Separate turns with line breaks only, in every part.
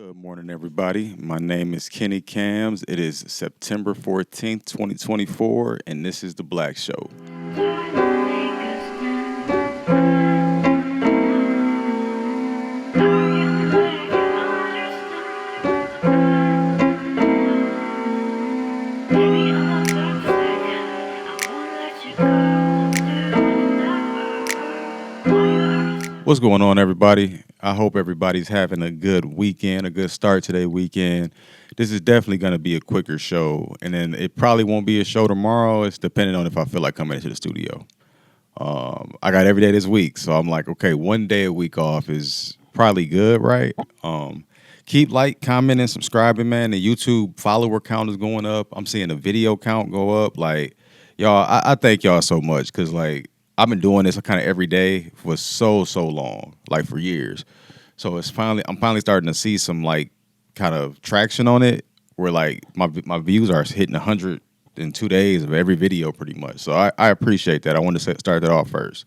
Good morning, everybody. My name is Kenny Cams. It is September 14th, 2024, and this is The Black Show. What's going on, everybody? I hope everybody's having a good weekend, a good start to their weekend. This is definitely going to be a quicker show, and then it probably won't be a show tomorrow. It's depending on if I feel like coming into the studio. I got every day this week, so I'm like, okay, one day a week off is probably good, right? Keep commenting, subscribing, man. The YouTube follower count is going up. I'm seeing the video count go up. Like, y'all, I thank y'all so much because I've been doing this kind of every day for so long, like for years. So I'm finally starting to see some kind of traction on it, where my views are hitting 100 in 2 days of every video, pretty much. So I appreciate that. I want to start that off first.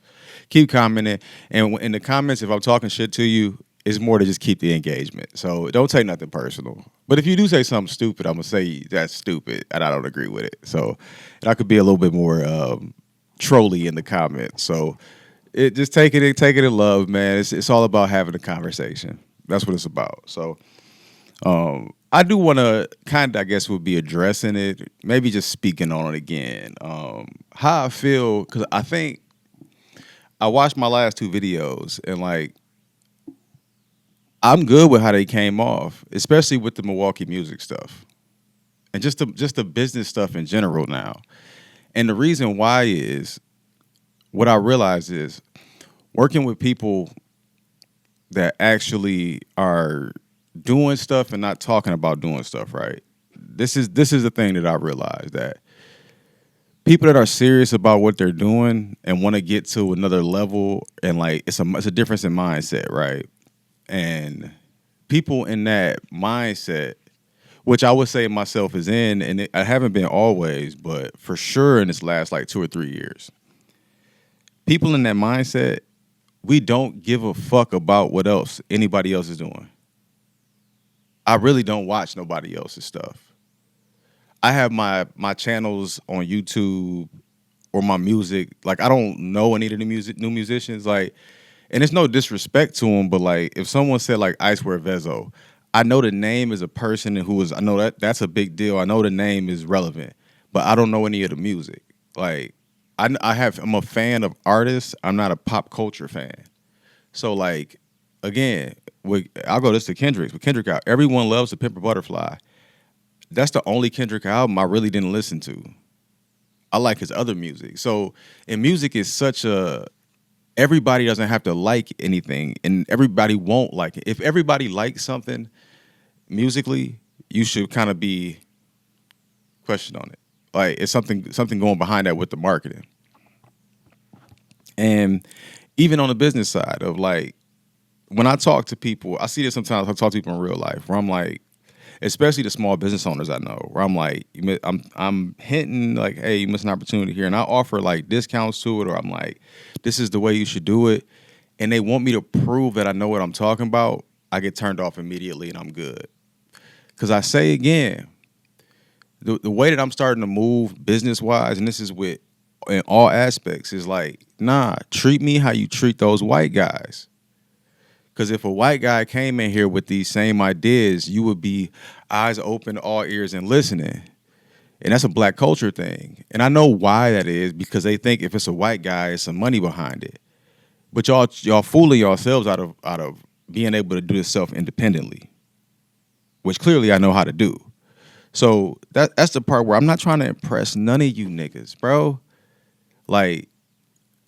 Keep commenting, and in the comments, if I'm talking shit to you, it's more to just keep the engagement. So don't take nothing personal. But if you do say something stupid, I'm gonna say that's stupid, and I don't agree with it. So, and I could be a little bit more trolly in the comments. So, just take it in love, man. It's all about having a conversation. That's what it's about. So, I do want to kind of, I guess, would be addressing it, maybe just speaking on it again. How I feel, because I think I watched my last two videos, and I'm good with how they came off, especially with the Milwaukee music stuff and just the business stuff in general now. And the reason why is, what I realize is, working with people that actually are doing stuff and not talking about doing stuff, right? This is the thing that I realized, that people that are serious about what they're doing and want to get to another level, and it's a difference in mindset, right? And people in that mindset, which I would say myself is in, and I haven't been always, but for sure in this last 2 or 3 years, people in that mindset, we don't give a fuck about what else anybody else is doing. I really don't watch nobody else's stuff. I have my channels on YouTube or my music. I don't know any of the new musicians. And it's no disrespect to them, but if someone said Icewear Vezo, I know the name is a person I know that's a big deal. I know the name is relevant, but I don't know any of the music. I'm a fan of artists. I'm not a pop culture fan. So again, I'll go this to Kendrick's. With Kendrick out, everyone loves the Pimp a Butterfly. That's the only Kendrick album I really didn't listen to. I like his other music. So, and music is everybody doesn't have to like anything, and everybody won't like it. If everybody likes something musically, you should kind of be questioned on it. It's something going behind that with the marketing. And even on the business side of when I talk to people, I see this sometimes. I talk to people in real life where I'm especially the small business owners I know, where I'm hinting hey, you missed an opportunity here, and I offer discounts to it, or I'm this is the way you should do it, and they want me to prove that I know what I'm talking about. I get turned off immediately, and I'm good. Because I say again, the way that I'm starting to move business wise, and this is in all aspects, is nah, treat me how you treat those white guys. Because if a white guy came in here with these same ideas, you would be eyes open, all ears, and listening. And that's a black culture thing. And I know why that is, because they think if it's a white guy, it's some money behind it. But y'all fooling yourselves out of being able to do this self independently, which clearly I know how to do. So that's the part where I'm not trying to impress none of you niggas, bro.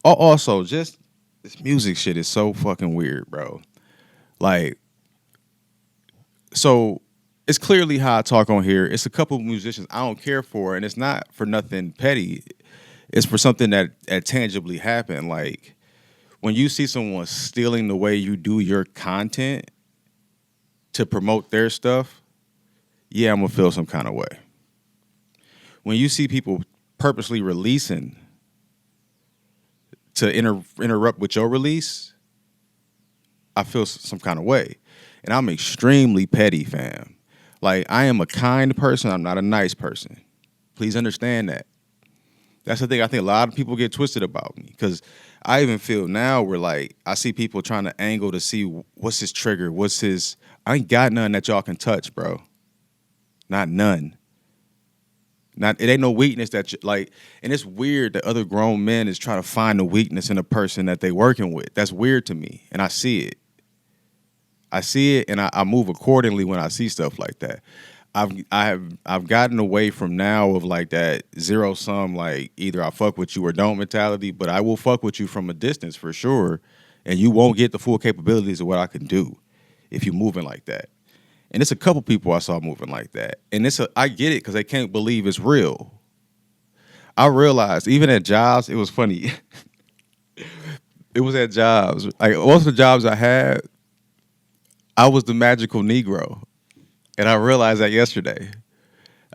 Also, just this music shit is so fucking weird, bro. So it's clearly how I talk on here. It's a couple of musicians I don't care for, and it's not for nothing petty. It's for something that tangibly happened. When you see someone stealing the way you do your content to promote their stuff, yeah, I'm gonna feel some kind of way. When you see people purposely releasing to interrupt with your release, I feel some kind of way. And I'm extremely petty, fam. Like, I am a kind person. I'm not a nice person. Please understand that. That's the thing I think a lot of people get twisted about me. Because I even feel now where, like, I see people trying to angle to see what's his trigger, what's his. I ain't got none that y'all can touch, bro. Not none. Not it ain't no weakness that like, and it's weird that other grown men is trying to find the weakness in a person that they working with. That's weird to me, and I see it. I see it, and I move accordingly when I see stuff like that. I've gotten away from now of like that zero sum, like either I fuck with you or don't mentality, but I will fuck with you from a distance for sure, and you won't get the full capabilities of what I can do if you're moving like that. And it's a couple people I saw moving like that. And I get it because they can't believe it's real. I realized even at jobs, it was funny. It was at jobs. Like most of the jobs I had, I was the magical Negro. And I realized that yesterday.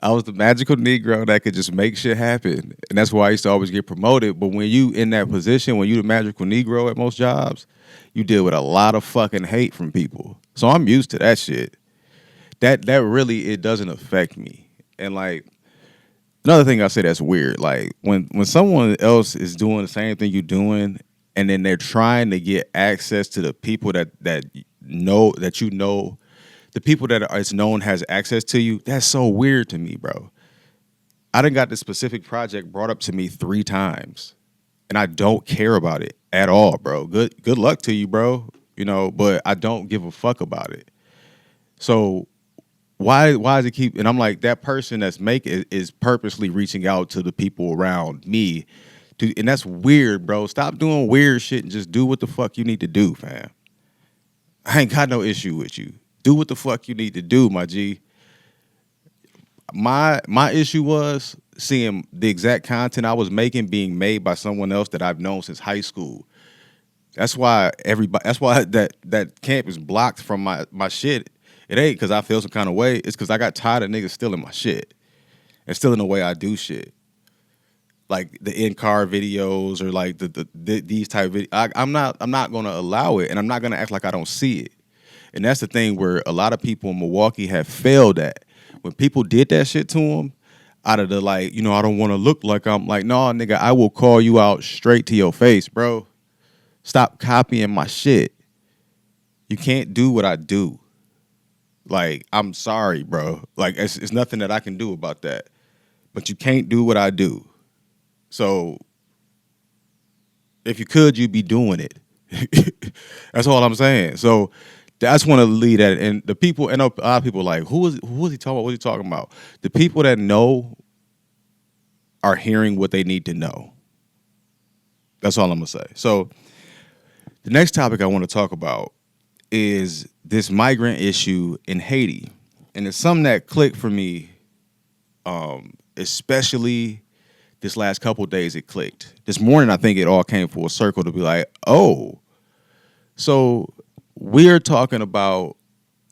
I was the magical Negro that could just make shit happen. And that's why I used to always get promoted. But when you in that position, when you the magical Negro at most jobs, you deal with a lot of fucking hate from people. So I'm used to that shit. That really it doesn't affect me. And like another thing I say that's weird, like when someone else is doing the same thing you're doing, and then they're trying to get access to the people that know that you know, the people that is known has access to you. That's so weird to me, bro. I done got this specific project brought up to me 3 times, and I don't care about it at all, bro. Good luck to you, bro. You know, but I don't give a fuck about it. So why does it keep? And I'm like, that person that's making is purposely reaching out to the people around me, and that's weird, bro. Stop doing weird shit and just do what the fuck you need to do, fam. I ain't got no issue with you. Do what the fuck you need to do, my G. My issue was seeing the exact content I was making being made by someone else that I've known since high school. That's why everybody. That's why that camp is blocked from my shit. It ain't because I feel some kind of way. It's because I got tired of niggas stealing my shit and stealing the way I do shit, like the in-car videos or like these type of videos. I'm not gonna allow it, and I'm not gonna act like I don't see it. And that's the thing where a lot of people in Milwaukee have failed at. When people did that shit to them, out of the like, I don't want to look like I'm like, no, nigga, I will call you out straight to your face, bro. Stop copying my shit. You can't do what I do. Like, I'm sorry, bro. Like, it's nothing that I can do about that. But you can't do what I do. So, if you could, you'd be doing it. That's all I'm saying. So, I just want to lead that. And the people, and a lot of people are like, who is he talking about? What is he talking about? The people that know are hearing what they need to know. That's all I'm going to say. So, the next topic I want to talk about is this migrant issue in Haiti. And it's something that clicked for me, especially this last couple of days it clicked. This morning, I think it all came full circle to be like, oh, so we're talking about,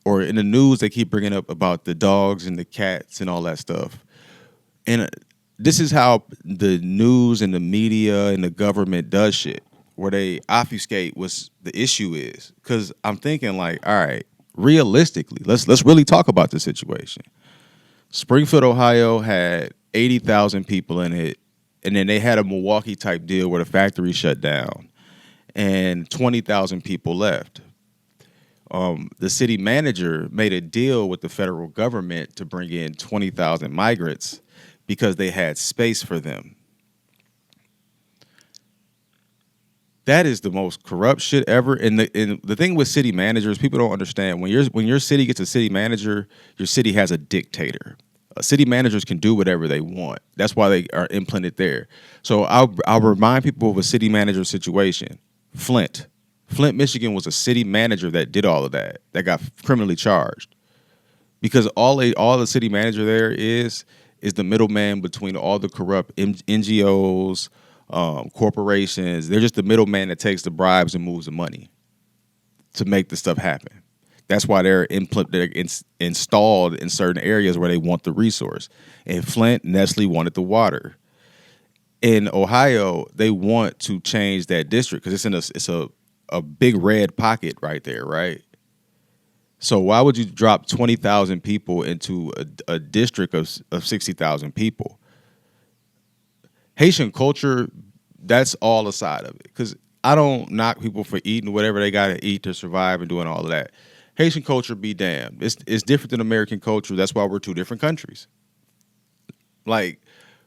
or in the news, they keep bringing up about the dogs and the cats and all that stuff. And this is how the news and the media and the government does shit, where they obfuscate what the issue is. Because I'm thinking like, all right, realistically, let's really talk about the situation. Springfield, Ohio had 80,000 people in it, and then they had a Milwaukee type deal where the factory shut down, and 20,000 people left. The city manager made a deal with the federal government to bring in 20,000 migrants because they had space for them. That is the most corrupt shit ever. And the thing with city managers, people don't understand. When your city gets a city manager, your city has a dictator. City managers can do whatever they want. That's why they are implanted there. So I'll remind people of a city manager situation. Flint, Michigan was a city manager that did all of that got criminally charged. Because all the city manager there is the middleman between all the corrupt NGOs, corporations. They're just the middleman that takes the bribes and moves the money to make the stuff happen. That's why they're installed in certain areas where they want the resource. In Flint, Nestle wanted the water. In Ohio, they want to change that district because it's a big red pocket right there, right? So why would you drop 20,000 people into a district of 60,000 people? Haitian culture, that's all a side of it. Because I don't knock people for eating whatever they got to eat to survive and doing all of that. Haitian culture be damned. It's different than American culture. That's why we're two different countries. Like,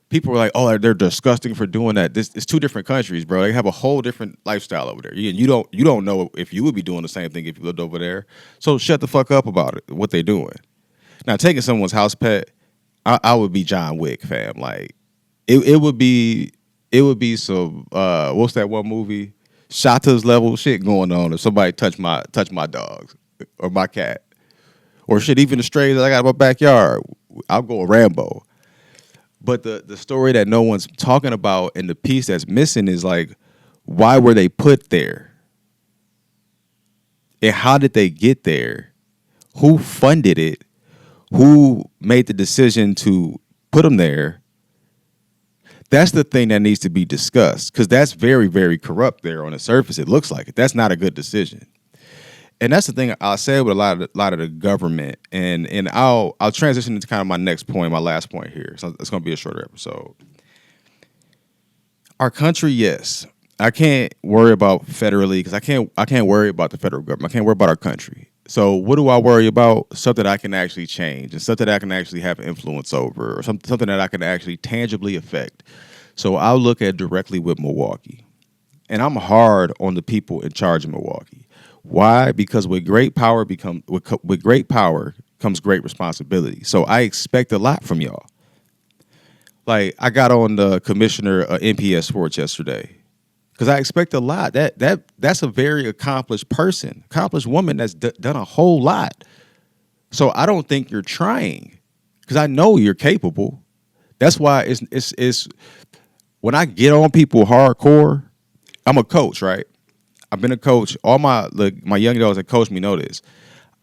people are like, oh, they're disgusting for doing that. This it's two different countries, bro. They have a whole different lifestyle over there. You don't know if you would be doing the same thing if you lived over there. So shut the fuck up about it. What they doing now? Taking someone's house pet, I would be John Wick, fam. Like it would be some what's that one movie? Shatas level shit going on if somebody touch my dogs or my cat or shit, even the strays that I got in my backyard. I'll go Rambo. But the story that no one's talking about and the piece that's missing is like, why were they put there? And how did they get there? Who funded it? Who made the decision to put them there? That's the thing that needs to be discussed because that's very, very corrupt there on the surface. It looks like it. That's not a good decision. And that's the thing I'll say with a lot of the government, and I'll transition into kind of my next point, my last point here. So it's going to be a shorter episode. Our country, yes, I can't worry about federally because I can't worry about the federal government. I can't worry about our country. So what do I worry about? Stuff that I can actually change and stuff that I can actually have influence over, or something that I can actually tangibly affect. So I'll look at directly with Milwaukee, and I'm hard on the people in charge of Milwaukee. Why? Because with great power comes great responsibility. So I expect a lot from y'all. Like I got on the commissioner of NPS Sports yesterday because I expect a lot. That's a very accomplished person, accomplished woman that's done a whole lot. So I don't think you're trying because I know you're capable. That's why it's when I get on people hardcore. I'm a coach, right? I've been a coach. All my young adults that coach me know this.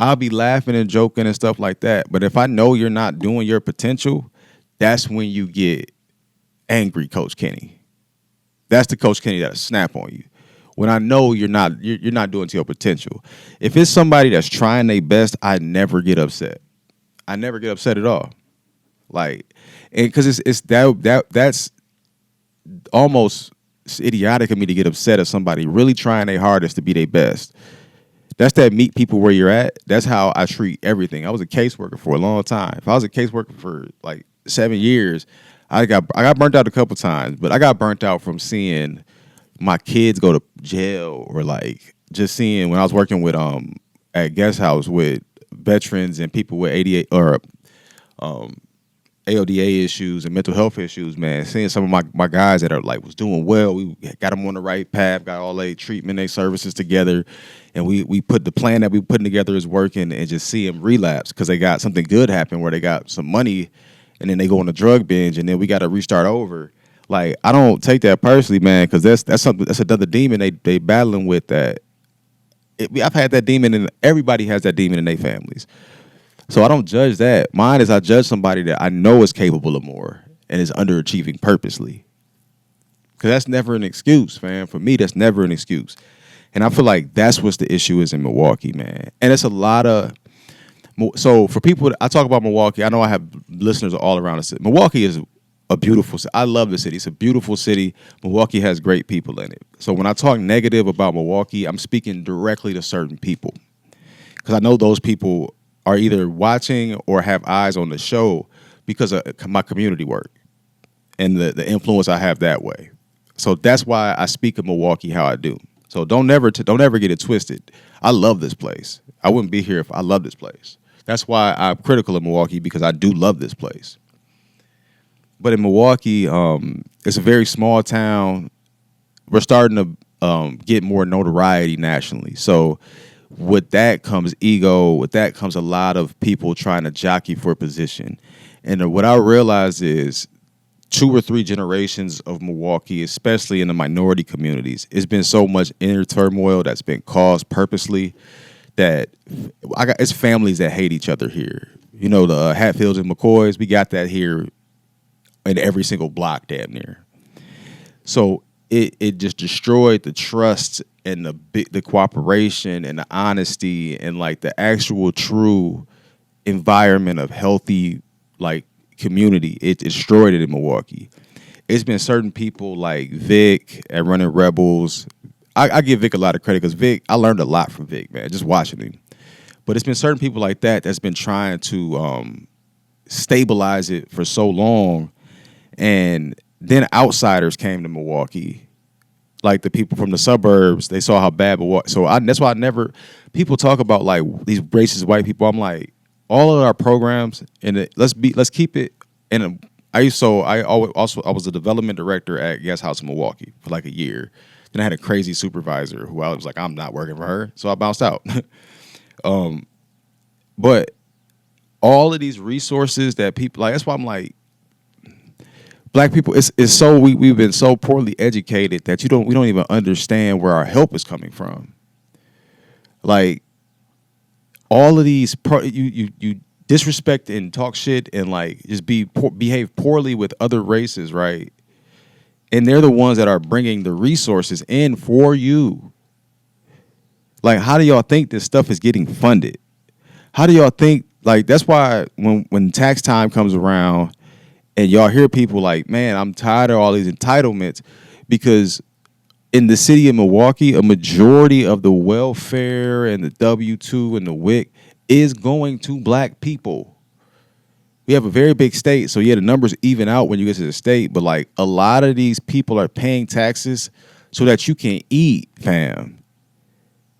I'll be laughing and joking and stuff like that. But if I know you're not doing your potential, that's when you get angry, Coach Kenny. That's the Coach Kenny that'll snap on you. When I know you're not doing to your potential. If it's somebody that's trying their best, I never get upset. I never get upset at all. Like, and because that's almost idiotic of me to get upset at somebody really trying their hardest to be their best. That's that meet people where you're at. That's how I treat everything. I was a caseworker for a long time. If I was a caseworker for like 7 years, I got burnt out a couple times, but I got burnt out from seeing my kids go to jail or like just seeing when I was working with at guest house with veterans and people with ADA or AODA issues and mental health issues, man, seeing some of my guys that are like was doing well, we got them on the right path, got all their treatment, their services together, and we put the plan that we putting together is working, and just see them relapse because they got something good happen where they got some money, and then they go on a drug binge, and then we got to restart over. Like I don't take that personally, man, because that's something that's another demon they battling with. I've had that demon, and everybody has that demon in their families. So I don't judge that. Mine is I judge somebody that I know is capable of more and is underachieving purposely. Because that's never an excuse, man. For me, that's never an excuse. And I feel like that's what the issue is in Milwaukee, man. And it's a lot of... So for people, I talk about Milwaukee. I know I have listeners all around the city. Milwaukee is a beautiful city. I love the city. It's a beautiful city. Milwaukee has great people in it. So when I talk negative about Milwaukee, I'm speaking directly to certain people. Because I know those people are either watching or have eyes on the show because of my community work and the influence I have that way. So that's why I speak of Milwaukee how I do. So don't ever get it twisted. I love this place. I wouldn't be here if I love this place. That's why I'm critical of Milwaukee because I do love this place. But in Milwaukee, it's a very small town. We're starting to get more notoriety nationally. So with that comes ego. With that comes a lot of people trying to jockey for a position. And what I realize is 2 or 3 generations of Milwaukee, especially in the minority communities, it's been so much inner turmoil that's been caused purposely that it's families that hate each other here. You know, the Hatfields and McCoys, we got that here in every single block damn near. So it just destroyed the trust and the cooperation and the honesty and like the actual true environment of healthy like community, it destroyed it in Milwaukee. It's been certain people like Vic at Running Rebels. I give Vic a lot of credit because Vic, I learned a lot from Vic, man, just watching him. But it's been certain people like that that's been trying to stabilize it for so long, and then outsiders came to Milwaukee, like the people from the suburbs. They saw how bad Milwaukee. That's why I never. People talk about like these racist white people. I'm like, all of our programs and let's keep it. And I was a development director at Guest House in Milwaukee for like a year. Then I had a crazy supervisor who I was like, I'm not working for her, so I bounced out. But all of these resources that people like, that's why I'm like, black people, it's so we've been so poorly educated that we don't even understand where our help is coming from. Like all of these you disrespect and talk shit and like just behave poorly with other races, right? And they're the ones that are bringing the resources in for you. Like, how do y'all think this stuff is getting funded? How do y'all think, like, that's why when tax time comes around and y'all hear people like, man, I'm tired of all these entitlements, because in the city of Milwaukee, a majority of the welfare and the W-2 and the WIC is going to black people. We have a very big state, so yeah, the numbers even out when you get to the state, but like a lot of these people are paying taxes so that you can eat, fam.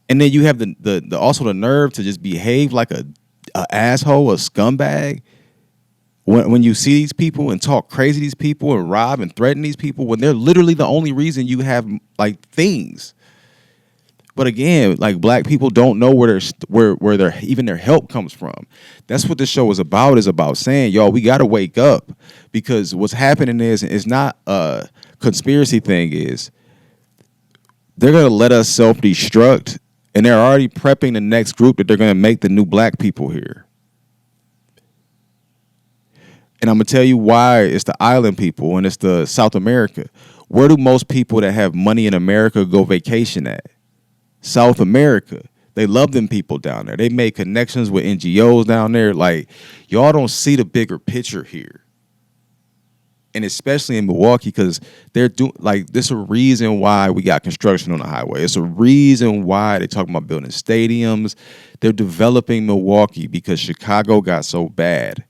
And then you have the also the nerve to just behave like a asshole, a scumbag. When you see these people and talk crazy to these people and rob and threaten these people when they're literally the only reason you have like things. But again, like black people don't know where their help comes from. That's what this show is about saying, y'all, we got to wake up, because what's happening is it's not a conspiracy thing. Is they're going to let us self-destruct, and they're already prepping the next group that they're going to make the new black people here. And I'm going to tell you why it's the island people and it's the South America. Where do most people that have money in America go vacation at? South America. They love them people down there. They make connections with NGOs down there. Like, y'all don't see the bigger picture here. And especially in Milwaukee, because they're doing, like, there's a reason why we got construction on the highway. It's a reason why they're talking about building stadiums. They're developing Milwaukee because Chicago got so bad.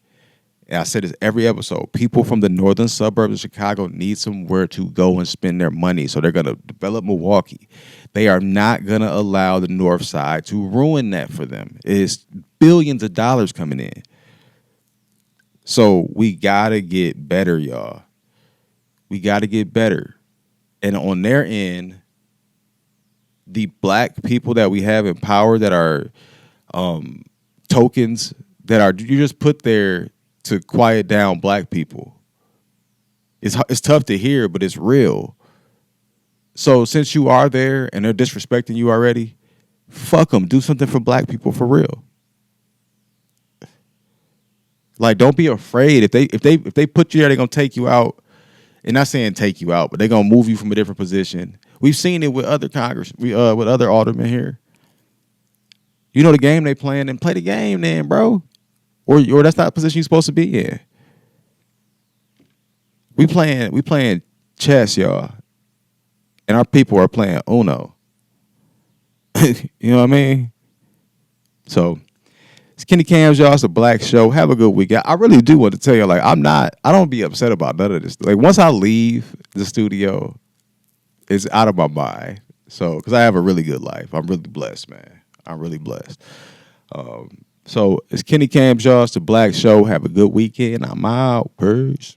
And I said this every episode. People from the northern suburbs of Chicago need somewhere to go and spend their money. So they're going to develop Milwaukee. They are not going to allow the north side to ruin that for them. It's billions of dollars coming in. So we got to get better, y'all. We got to get better. And on their end, the black people that we have in power that are tokens that are you just put there to quiet down black people. It's tough to hear, but it's real. So since you are there and they're disrespecting you already, fuck them. Do something for black people for real. Like, don't be afraid. If they put you there, they're gonna take you out. And not saying take you out, but they're gonna move you from a different position. We've seen it with other with other aldermen here. You know the game they playing, then play the game, then, bro. Or that's not the position you're supposed to be in. We playing chess, y'all. And our people are playing Uno. You know what I mean? So it's Kenny Cams, y'all. It's a black show. Have a good weekend. I really do want to tell you, like, I don't be upset about none of this. Like, once I leave the studio, it's out of my mind. So, because I have a really good life. I'm really blessed, man. I'm really blessed. So it's Kenny Cams, y'all. It's the black show. Have a good weekend. I'm out. Peace.